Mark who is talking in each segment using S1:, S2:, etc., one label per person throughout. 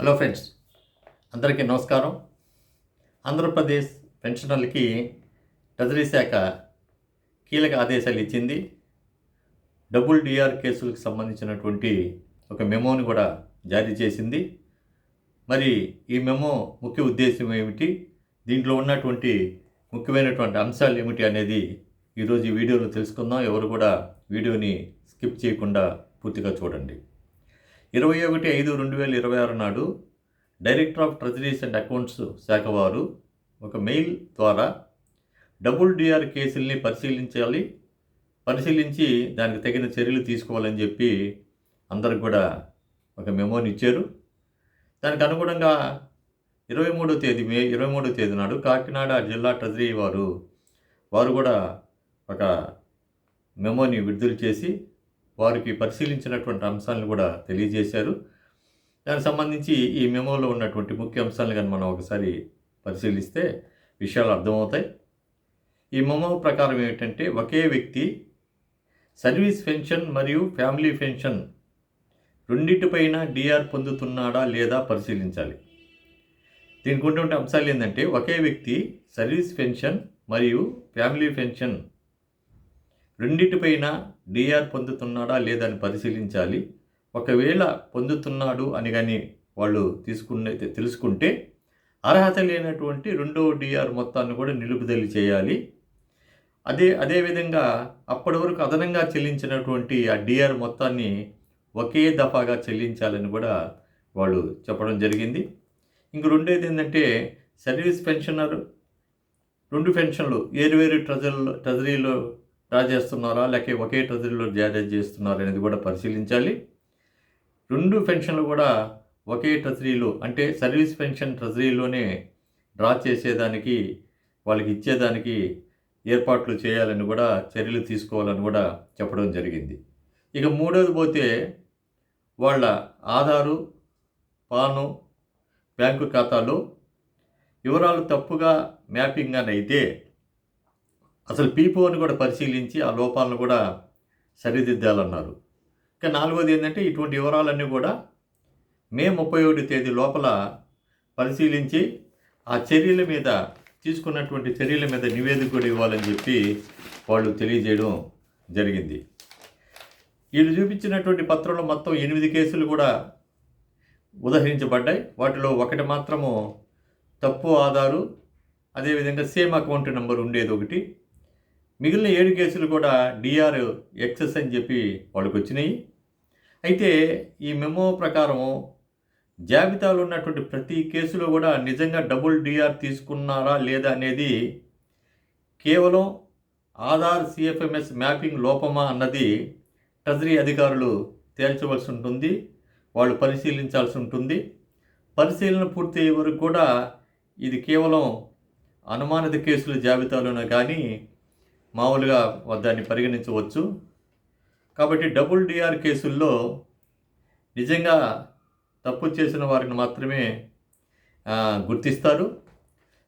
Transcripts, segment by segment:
S1: Hello friends, అందరికీ నమస్కారం. Andhra Pradesh పెన్షనర్లకి treasury శాఖ కీలక ఆదేశాలు ఇచ్చింది. డబుల్ డిఆర్ కేసులకు సంబంధించినటువంటి ఒక మెమోని కూడా జారీ చేసింది. మరి ఈ మెమో ముఖ్య ఉద్దేశం ఏమిటి, దీంట్లో ఉన్నటువంటి ముఖ్యమైనటువంటి అంశాలు ఏమిటి అనేది ఈరోజు ఈ వీడియోలో తెలుసుకుందాం. ఎవరు కూడా వీడియోని స్కిప్ చేయకుండా పూర్తిగా చూడండి. 21/5/2026 నాడు director of treasuries and accounts శాఖ వారు ఒక మెయిల్ ద్వారా డబుల్ డిఆర్ కేసుల్ని పరిశీలించి దానికి తగిన చర్యలు తీసుకోవాలని చెప్పి అందరికి కూడా ఒక మెమోని ఇచ్చారు. దానికి అనుగుణంగా 23వ తేదీ నాడు కాకినాడ జిల్లా ట్రెజరీ వారు కూడా ఒక మెమోని విడుదల చేసి వారికి పరిశీలించినటువంటి అంశాలను కూడా తెలియజేశారు. దానికి సంబంధించి ఈ మెమోలో ఉన్నటువంటి ముఖ్య అంశాలను కానీ మనం ఒకసారి పరిశీలిస్తే విషయాలు అర్థమవుతాయి. ఈ మెమో ప్రకారం ఏమిటంటే, ఒకే వ్యక్తి సర్వీస్ పెన్షన్ మరియు ఫ్యామిలీ పెన్షన్ రెండింటిపైన డిఆర్ పొందుతున్నాడా లేదా పరిశీలించాలి. దీనికి ఉన్నటువంటి అంశాలు ఏంటంటే, ఒకే వ్యక్తి సర్వీస్ పెన్షన్ మరియు ఫ్యామిలీ పెన్షన్ రెండింటిపైన డిఆర్ పొందుతున్నాడా లేదా అని పరిశీలించాలి. ఒకవేళ పొందుతున్నాడు అని కానీ వాళ్ళు తెలుసుకుంటే అర్హత లేనటువంటి రెండవ డిఆర్ మొత్తాన్ని కూడా నిలుపుదల చేయాలి. అదేవిధంగా అప్పటి వరకు అదనంగా చెల్లించినటువంటి ఆ డిఆర్ మొత్తాన్ని ఒకే దఫాగా చెల్లించాలని కూడా వాళ్ళు చెప్పడం జరిగింది. ఇంక రెండేది ఏంటంటే, సర్వీస్ పెన్షనర్ రెండు పెన్షన్లు వేరు ట్రెజరీలో డ్రా చేస్తున్నారా, లేక ఒకే ట్రెజరీలో జారీ చేస్తున్నారా అనేది కూడా పరిశీలించాలి. రెండు పెన్షన్లు కూడా ఒకే ట్రెజరీలో, అంటే సర్వీస్ పెన్షన్ ట్రెజరీలోనే డ్రా చేసేదానికి, వాళ్ళకి ఇచ్చేదానికి ఏర్పాట్లు చేయాలని కూడా, చర్యలు తీసుకోవాలని కూడా చెప్పడం జరిగింది. ఇక మూడోది పోతే, వాళ్ళ ఆధారు, పాను, బ్యాంకు ఖాతాలో వివరాలు తప్పుగా మ్యాపింగ్ అని అయితే అసలు పీపోని కూడా పరిశీలించి ఆ లోపాలను కూడా సరిదిద్దాలన్నారు. ఇక నాలుగోది ఏంటంటే, ఇటువంటి వివరాలన్నీ కూడా మే 31 తేదీ లోపల పరిశీలించి ఆ తీసుకున్నటువంటి చర్యల మీద నివేదిక కూడా ఇవ్వాలని చెప్పి వాళ్ళు తెలియజేయడం జరిగింది. వీళ్ళు చూపించినటువంటి పత్రంలో మొత్తం 8 కేసులు కూడా ఉదహరించబడ్డాయి. వాటిలో ఒకటి మాత్రము తప్పు ఆధారు, అదేవిధంగా సేమ్ అకౌంట్ నెంబర్ ఉండేది ఒకటి. మిగిలిన 7 కేసులు కూడా డిఆర్ ఎక్సెస్ అని చెప్పి వాళ్ళకి వచ్చినాయి. అయితే ఈ మెమో ప్రకారం జాబితాలో ఉన్నటువంటి ప్రతి కేసులో కూడా నిజంగా డబుల్ డిఆర్ తీసుకున్నారా లేదా అనేది కేవలం ఆధార్ సిఎఫ్ఎంఎస్ మ్యాపింగ్ లోపమా అన్నది ట్రెజరీ అధికారులు తేల్చవలసి ఉంటుంది, వాళ్ళు పరిశీలించాల్సి ఉంటుంది. పరిశీలన పూర్తయ్యే వరకు కూడా ఇది కేవలం అనుమానిత కేసుల జాబితాలోనే కానీ మామూలుగా దాన్ని పరిగణించవచ్చు. కాబట్టి డబుల్ డిఆర్ కేసుల్లో నిజంగా తప్పు చేసిన వారిని మాత్రమే గుర్తిస్తారు.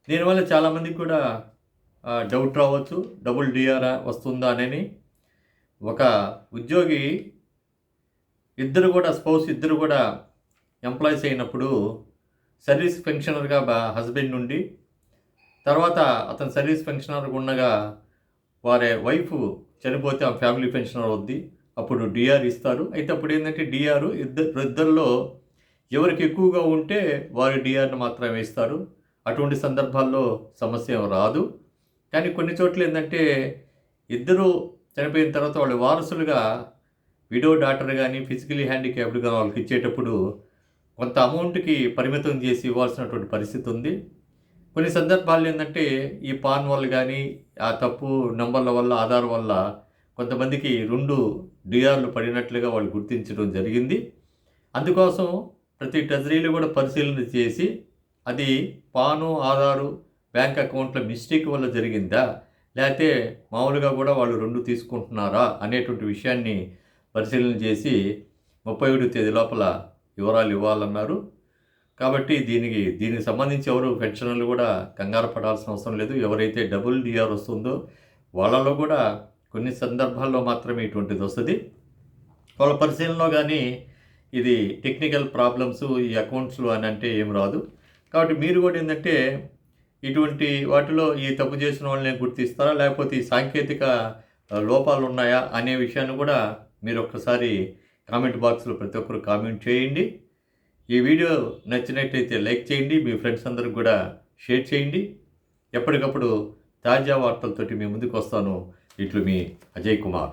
S1: దీనివల్ల చాలామందికి కూడా డౌట్ రావచ్చు, డబుల్ డిఆర్ వస్తుందా అని. ఒక ఉద్యోగి స్పౌస్ ఇద్దరు కూడా ఎంప్లాయీస్ అయినప్పుడు సర్వీస్ పెన్షనర్గా హస్బెండ్ నుండి, తర్వాత అతను సర్వీస్ పెన్షనర్గా ఉండగా వారి వైఫ్ చనిపోతే ఆ ఫ్యామిలీ పెన్షనర్ అవుద్ది, అప్పుడు డిఆర్ ఇస్తారు. అయితే అప్పుడు ఏంటంటే, డిఆర్ ఇద్దరిలో ఎవరికి ఎక్కువగా ఉంటే వారి డిఆర్ని మాత్రమే ఇస్తారు. అటువంటి సందర్భాల్లో సమస్య రాదు. కానీ కొన్ని చోట్ల ఏంటంటే, ఇద్దరు చనిపోయిన తర్వాత వాళ్ళ వారసులుగా విడో డాటర్ కానీ ఫిజికలీ హ్యాండిక్యాప్డ్ కానీ వాళ్ళకి ఇచ్చేటప్పుడు కొంత అమౌంట్కి పరిమితం చేసి ఇవ్వాల్సినటువంటి పరిస్థితి ఉంది. కొన్ని సందర్భాల్లో ఏంటంటే, ఈ పాన్ వల్ల కానీ ఆ తప్పు నంబర్ల వల్ల, ఆధార్ వల్ల కొంతమందికి 2 డిఆర్లు పడినట్లుగా వాళ్ళు గుర్తించడం జరిగింది. అందుకోసం ప్రతి ట్రెజరీలో కూడా పరిశీలన చేసి అది పాను, ఆధారు, బ్యాంక్ అకౌంట్ల మిస్టేక్ వల్ల జరిగిందా, లేకపోతే మామూలుగా కూడా వాళ్ళు 2 తీసుకుంటున్నారా అనేటువంటి విషయాన్ని పరిశీలన చేసి 31 తేదీ లోపల వివరాలు ఇవ్వాలన్నారు. కాబట్టి దీనికి సంబంధించి ఎవరు పెన్షనర్లు కూడా కంగారు పడాల్సిన అవసరం లేదు. ఎవరైతే డబుల్ డిఆర్ వస్తుందో వాళ్ళలో కూడా కొన్ని సందర్భాల్లో మాత్రమే ఇటువంటిది వస్తుంది. వాళ్ళ పరిశీలనలో కానీ ఇది టెక్నికల్ ప్రాబ్లమ్స్ ఈ అకౌంట్స్లో అని అంటే ఏం రాదు. కాబట్టి మీరు కూడా ఏంటంటే ఇటువంటి వాటిలో ఈ తప్పు చేసిన వాళ్ళని గుర్తిస్తారా, లేకపోతే ఈ సాంకేతిక లోపాలు ఉన్నాయా అనే విషయాన్ని కూడా మీరు ఒక్కసారి కామెంట్ బాక్స్లో ప్రతి ఒక్కరు కామెంట్ చేయండి. ఈ వీడియో నచ్చినట్లయితే లైక్ చేయండి, మీ ఫ్రెండ్స్ అందరికి కూడా షేర్ చేయండి. ఎప్పటికప్పుడు తాజా వార్తలతోటి మీ ముందుకు వస్తాను. ఇట్లు మీ అజయ్ కుమార్.